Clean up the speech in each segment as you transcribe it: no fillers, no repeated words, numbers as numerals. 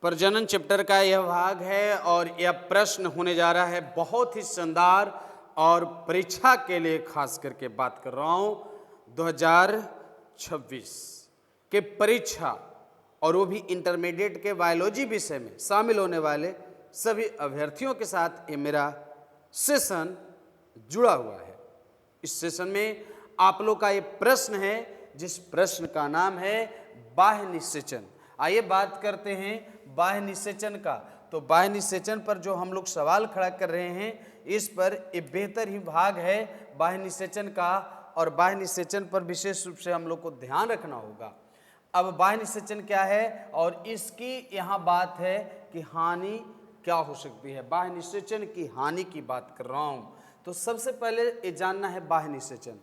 प्रजनन चैप्टर का यह भाग है और यह प्रश्न होने जा रहा है बहुत ही शानदार और परीक्षा के लिए खास करके बात कर रहा हूं 2026 के परीक्षा और वो भी इंटरमीडिएट के बायोलॉजी विषय में शामिल होने वाले सभी अभ्यर्थियों के साथ ये मेरा सेशन जुड़ा हुआ है। इस सेशन में आप लोग का ये प्रश्न है जिस प्रश्न का नाम है बाह्य निषेचन। आइए बात करते हैं बाह्य निषेचन का। तो बाह्य निषेचन पर जो हम लोग सवाल खड़ा कर रहे हैं इस पर एक बेहतर ही भाग है बाह्य निषेचन का, और बाह्य निषेचन पर विशेष रूप से हम लोग को ध्यान रखना होगा। अब बाह्य निषेचन क्या है और इसकी यहाँ बात है कि हानि क्या हो सकती है। बाह्य निषेचन की हानि की बात कर रहा हूँ। तो सबसे पहले ये जानना है बाह्य निषेचन।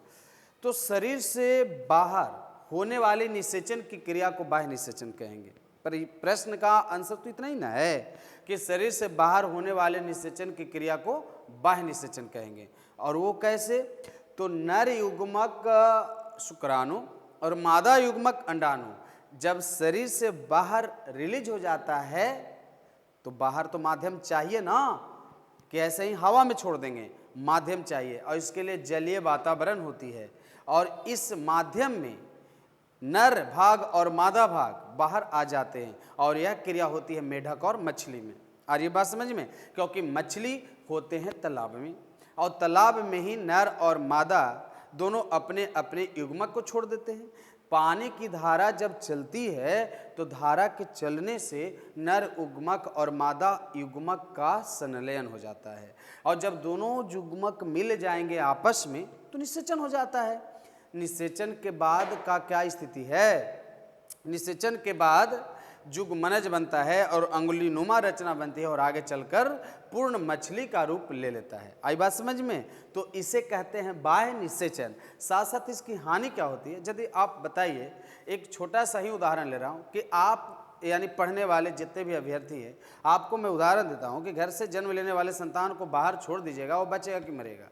तो शरीर से बाहर होने वाले निषेचन की क्रिया को बाह्य निषेचन कहेंगे। पर प्रश्न का आंसर तो इतना ही ना है कि शरीर से बाहर होने वाले निषेचन की क्रिया को बाह्य निषेचन कहेंगे। और वो कैसे? तो नर युग्मक शुक्राणु और मादा युग्मक अंडाणु जब शरीर से बाहर रिलीज हो जाता है तो बाहर तो माध्यम चाहिए ना, कि ऐसे ही हवा में छोड़ देंगे, माध्यम चाहिए और इसके लिए जलीय वातावरण होती है। और इस माध्यम में नर भाग और मादा भाग बाहर आ जाते हैं और यह क्रिया होती है मेढक और मछली में। और ये बात समझ में, क्योंकि मछली होते हैं तालाब में और तालाब में ही नर और मादा दोनों अपने अपने युग्मक को छोड़ देते हैं। पानी की धारा जब चलती है तो धारा के चलने से नर युग्मक और मादा युग्मक का संलयन हो जाता है और जब दोनों युग्मक मिल जाएंगे आपस में तो निषेचन हो जाता है। निषेचन के बाद का क्या स्थिति है? निषेचन के बाद जुगमनज बनता है और अंगुली नुमा रचना बनती है और आगे चलकर पूर्ण मछली का रूप ले लेता है। आई बात समझ में? तो इसे कहते हैं बाह्य निषेचन। साथ साथ इसकी हानि क्या होती है यदि आप बताइए। एक छोटा सा ही उदाहरण ले रहा हूँ कि आप यानी पढ़ने वाले जितने भी अभ्यर्थी हैं, आपको मैं उदाहरण देता हूँ कि घर से जन्म लेने वाले संतान को बाहर छोड़ दीजिएगा, वो बचेगा कि मरेगा?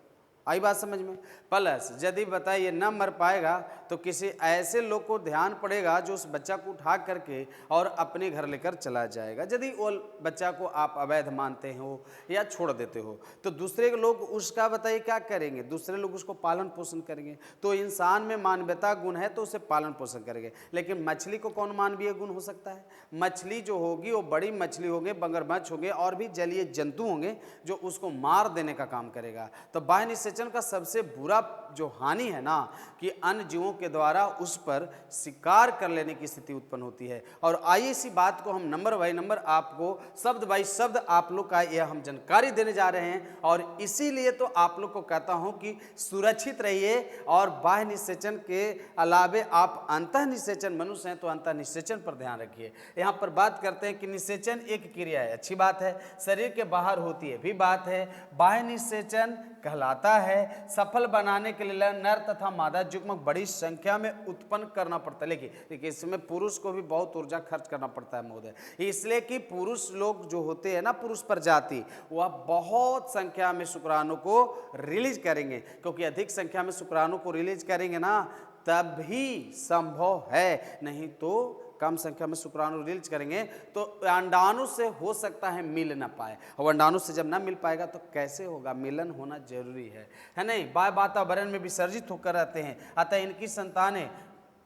आई बात समझ में? प्लस यदि बताइए न मर पाएगा तो किसी ऐसे लोग को ध्यान पड़ेगा जो उस बच्चा को उठा करके और अपने घर लेकर चला जाएगा। यदि वो बच्चा को आप अवैध मानते हो या छोड़ देते हो तो दूसरे लोग उसका बताइए क्या करेंगे? दूसरे लोग उसको पालन पोषण करेंगे। तो इंसान में मानवीयता गुण है तो उसे पालन पोषण करेंगे, लेकिन मछली को कौन मानवीय गुण हो सकता है? मछली जो होगी वो बड़ी मछली होंगे, मगरमच्छ होंगे और भी जलीय जंतु होंगे जो उसको मार देने का काम करेगा। तो बाह्य निषेचन का सबसे बुरा जो हानि है ना कि अन्य जीवों के द्वारा उस पर शिकार कर लेने की स्थिति उत्पन्न होती है। और आइए इसी बात को हम नंबर बाई नंबर आपको शब्द बाई शब्द आप लोग का यह हम जानकारी देने जा रहे हैं। और इसीलिए तो आप लोग को कहता हूं कि सुरक्षित रहिए और बाह्य निषेचन के अलावे आप अंतः निषेचन मनुष्य हैं तो अंतः निषेचन पर ध्यान रखिए। यहाँ पर बात करते हैं कि निषेचन एक क्रिया है, अच्छी बात है, शरीर के बाहर होती है भी बात है। बाह्य निषेचन कहलाता है सफल बनाने के लिए नर तथा मादा युग्मक बड़ी संख्या में उत्पन्न करना पड़ता है। लेकिन इसमें पुरुष को भी बहुत ऊर्जा खर्च करना पड़ता है महोदय, इसलिए कि पुरुष लोग जो होते हैं ना, पुरुष प्रजाति, वह बहुत संख्या में शुक्राणु को रिलीज करेंगे, क्योंकि अधिक संख्या में शुक्राणु को रिलीज करेंगे ना तभी संभव है, नहीं तो कम संख्या में शुक्राणु रिलीज करेंगे तो अंडाणु से हो सकता है मिल ना पाए, और अंडाणु से जब ना मिल पाएगा तो कैसे होगा? मिलन होना जरूरी है नहीं? बाह्य वातावरण में विसर्जित होकर रहते हैं, अतः इनकी संतानें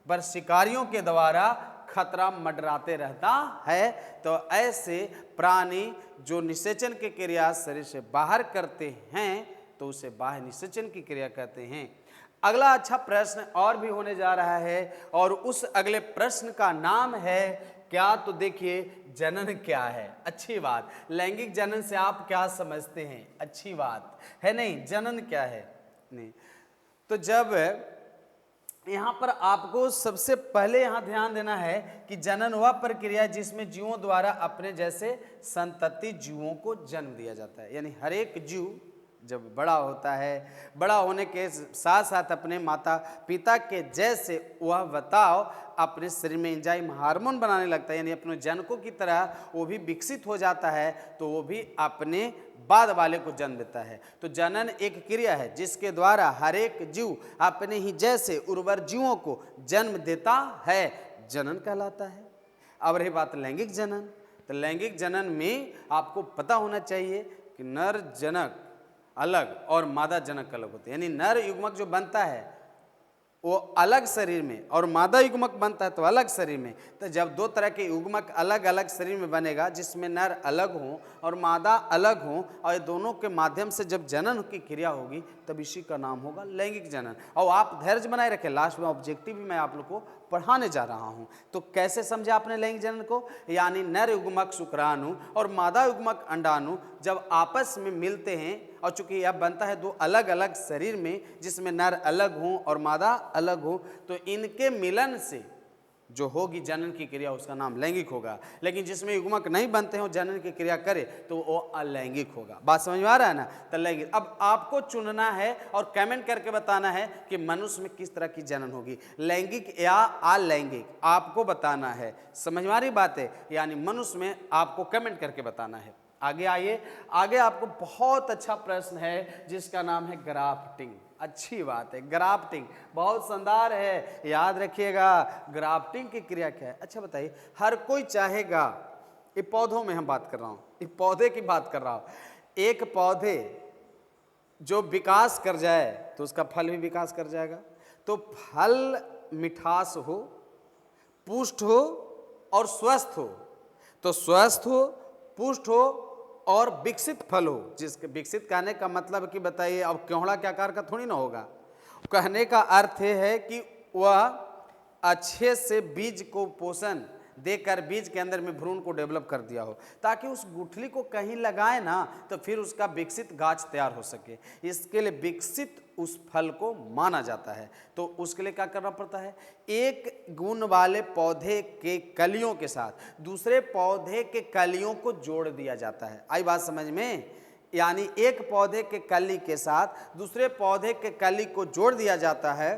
पर शिकारियों के द्वारा खतरा मंडराते रहता है। तो ऐसे प्राणी जो निषेचन की क्रिया शरीर से बाहर करते हैं तो उसे बाह्य निषेचन की क्रिया कहते हैं। अगला अच्छा प्रश्न और भी होने जा रहा है और उस अगले प्रश्न का नाम है क्या? तो देखिए, जनन क्या है? अच्छी बात। लैंगिक जनन से आप क्या समझते हैं? अच्छी बात है नहीं? जनन क्या है? नहीं तो जब यहाँ पर आपको सबसे पहले यहाँ ध्यान देना है कि जनन वह प्रक्रिया जिसमें जीवों द्वारा अपने जैसे संतति जीवों को जन्म दिया जाता है। यानी हर एक जीव जब बड़ा होता है, बड़ा होने के साथ साथ अपने माता पिता के जैसे वह बताओ अपने शरीर में एंजाइम हार्मोन बनाने लगता है, यानी अपने जनकों की तरह वो भी विकसित हो जाता है, तो वो भी अपने बाद वाले को जन्म देता है। तो जनन एक क्रिया है जिसके द्वारा हर एक जीव अपने ही जैसे उर्वर जीवों को जन्म देता है, जनन कहलाता है। अब रही बात लैंगिक जनन, तो लैंगिक जनन में आपको पता होना चाहिए कि नर जनक अलग और मादा जनक अलग होते हैं, यानी नर युग्मक जो बनता है वो अलग शरीर में और मादा युग्मक बनता है तो अलग शरीर में। तो जब दो तरह के युग्मक अलग अलग शरीर में बनेगा जिसमें नर अलग हों और मादा अलग हों और ये दोनों के माध्यम से जब जनन की क्रिया होगी तब इसी का नाम होगा लैंगिक जनन। और आप धैर्य बनाए रखें, लास्ट में ऑब्जेक्टिव भी मैं आप लोग को पढ़ाने जा रहा हूं। तो कैसे समझे आपने लैंगिक जनन को, यानी नर युग्मक शुक्राणु और मादा युग्मक अंडाणु जब आपस में मिलते हैं और चूंकि यह बनता है दो अलग अलग शरीर में जिसमें नर अलग हों और मादा अलग हो, तो इनके मिलन से जो होगी जनन की क्रिया उसका नाम लैंगिक होगा। लेकिन जिसमें युग्मक नहीं बनते हो जनन की क्रिया करे तो वो अलैंगिक होगा। बात समझ में आ रहा है ना। तो लैंगिक, अब आपको चुनना है और कमेंट करके बताना है कि मनुष्य में किस तरह की जनन होगी, लैंगिक या अलैंगिक, आपको बताना है। समझ में आ रही बात है, यानी मनुष्य में आपको कमेंट करके बताना है। आगे आइए, आगे आपको बहुत अच्छा प्रश्न है जिसका नाम है ग्राफ्टिंग। अच्छी बात है, ग्राफ्टिंग बहुत शानदार है, याद रखिएगा ग्राफ्टिंग की क्रिया क्या है। अच्छा बताइए, हर कोई चाहेगा, ये पौधों में हम बात कर रहा हूँ, ये पौधे की बात कर रहा हूँ, एक पौधे जो विकास कर जाए तो उसका फल भी विकास कर जाएगा। तो फल मिठास हो, पुष्ट हो और स्वस्थ हो। तो स्वस्थ हो, पुष्ट हो और विकसित फल हो। जिसके विकसित कहने का मतलब कि बताइए, अब क्योहड़ा के आकार का थोड़ी ना होगा। कहने का अर्थ है कि वह अच्छे से बीज को पोषण देकर बीज के अंदर में भ्रूण को डेवलप कर दिया हो ताकि उस गुठली को कहीं लगाए ना तो फिर उसका विकसित गाछ तैयार हो सके। इसके लिए विकसित उस फल को माना जाता है। तो उसके लिए क्या करना पड़ता है, एक गुण वाले पौधे के कलियों के साथ दूसरे पौधे के कलियों को जोड़ दिया जाता है। आई बात समझ में, यानी एक पौधे के कली के साथ दूसरे पौधे के कली को जोड़ दिया जाता है।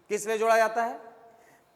किस लिए जोड़ा जाता है,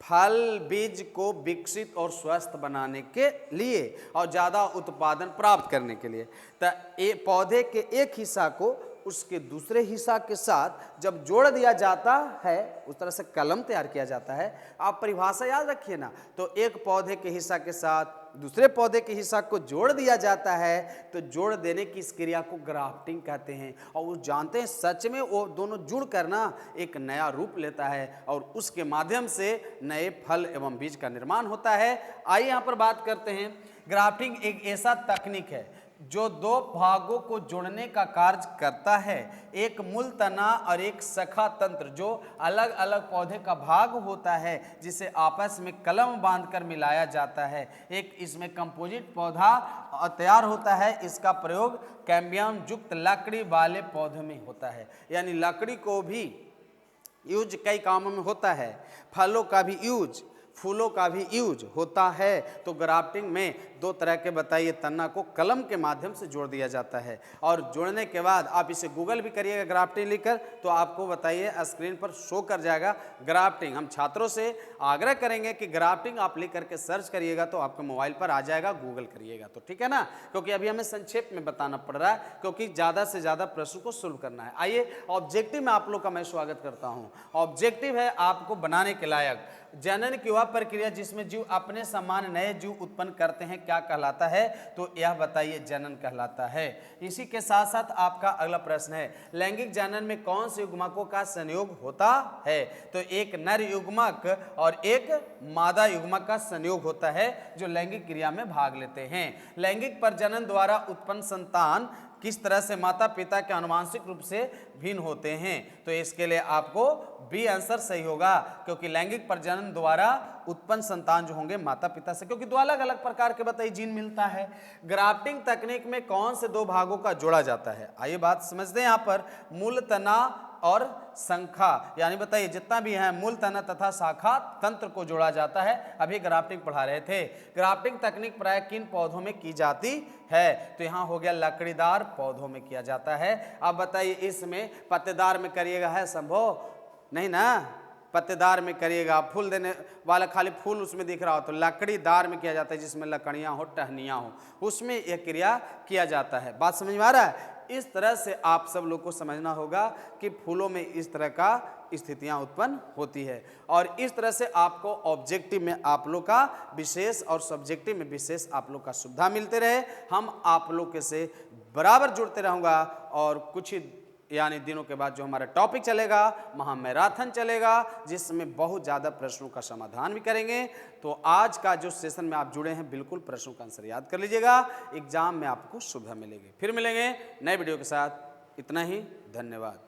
फल बीज को विकसित और स्वस्थ बनाने के लिए और ज्यादा उत्पादन प्राप्त करने के लिए। तो पौधे के एक हिस्सा को उसके दूसरे हिस्सा के साथ जब जोड़ दिया जाता है उस तरह से कलम तैयार किया जाता है। आप परिभाषा याद रखिए ना, तो एक पौधे के हिस्सा के साथ दूसरे पौधे के हिस्सा को जोड़ दिया जाता है, तो जोड़ देने की इस क्रिया को ग्राफ्टिंग कहते हैं। और वो जानते हैं सच में वो दोनों जुड़ कर ना एक नया रूप लेता है और उसके माध्यम से नए फल एवं बीज का निर्माण होता है। आइए यहाँ पर बात करते हैं, ग्राफ्टिंग एक ऐसा तकनीक है जो दो भागों को जोड़ने का कार्य करता है। एक मूल तना और एक शाखा तंत्र जो अलग अलग पौधे का भाग होता है जिसे आपस में कलम बांधकर मिलाया जाता है। एक इसमें कंपोजिट पौधा तैयार होता है। इसका प्रयोग कैम्बियम युक्त लकड़ी वाले पौधे में होता है, यानी लकड़ी को भी यूज कई कामों में होता है, फलों का भी यूज, फूलों का भी यूज होता है। तो ग्राफ्टिंग में दो तरह के बताइए तना को कलम के माध्यम से जोड़ दिया जाता है और जोड़ने के बाद आप इसे गूगल भी करिएगा ग्राफ्टिंग लिखकर तो आपको बताइए स्क्रीन पर शो कर जाएगा ग्राफ्टिंग। हम छात्रों से आग्रह करेंगे कि ग्राफ्टिंग आप लिख करके सर्च करिएगा तो आपके मोबाइल पर आ जाएगा, गूगल करिएगा तो ठीक है ना, क्योंकि अभी हमें संक्षेप में बताना पड़ रहा है क्योंकि ज़्यादा से ज़्यादा प्रश्न को सोल्व करना है। आइए ऑब्जेक्टिव में आप लोग का मैं स्वागत करता हूँ। ऑब्जेक्टिव है आपको बनाने के लायक जनन की वह प्रक्रिया जिसमें जीव अपने समान नए जीव उत्पन्न करते हैं क्या कहलाता है, तो यह बताइए जनन कहलाता है। इसी के साथ साथ आपका अगला प्रश्न है, लैंगिक जनन में कौन से युग्मकों का संयोग होता है, तो एक नर युग्मक और एक मादा युग्मक का संयोग होता है जो लैंगिक क्रिया में भाग लेते हैं। लैंगिक प्रजनन द्वारा उत्पन्न संतान किस तरह से माता पिता के आनुवंशिक रूप से भिन्न होते हैं, तो इसके लिए आपको बी आंसर सही होगा क्योंकि लैंगिक प्रजनन द्वारा उत्पन्न संतान जो होंगे माता पिता से, क्योंकि दो अलग अलग प्रकार के बताइए जीन मिलता है। ग्राफ्टिंग तकनीक में कौन से दो भागों का जोड़ा जाता है, आइए बात समझते हैं। यहाँ पर मूल तना और शंखा, यानी बताइए जितना भी है मूल तना तथा शाखा तंत्र को जोड़ा जाता है। अभी ग्राफ्टिंग पढ़ा रहे थे। ग्राफ्टिंग तकनीक प्राय किन पौधों में की जाती है, तो यहाँ हो गया लकड़ीदार पौधों में किया जाता है। अब बताइए इसमें पत्तेदार में करिएगा, है संभव नहीं ना, पत्तेदार में करिएगा, फूल देने वाला खाली फूल उसमें दिख रहा हो, तो लकड़ीदार में किया जाता है जिसमें लकड़ियाँ हो टहनियाँ हो उसमें यह क्रिया किया जाता है। बात समझ में आ रहा है। इस तरह से आप सब लोग को समझना होगा कि फूलों में इस तरह का स्थितियां उत्पन्न होती है और इस तरह से आपको ऑब्जेक्टिव में आप लोग का विशेष और सब्जेक्टिव में विशेष आप लोग का सुविधा मिलते रहे। हम आप लोग के से बराबर जुड़ते रहूँगा और कुछ ही यानी दिनों के बाद जो हमारा टॉपिक चलेगा महामैराथन चलेगा, जिसमें बहुत ज़्यादा प्रश्नों का समाधान भी करेंगे। तो आज का जो सेशन में आप जुड़े हैं बिल्कुल प्रश्नों का आंसर याद कर लीजिएगा, एग्जाम में आपको सुविधा मिलेगी। फिर मिलेंगे नए वीडियो के साथ, इतना ही, धन्यवाद।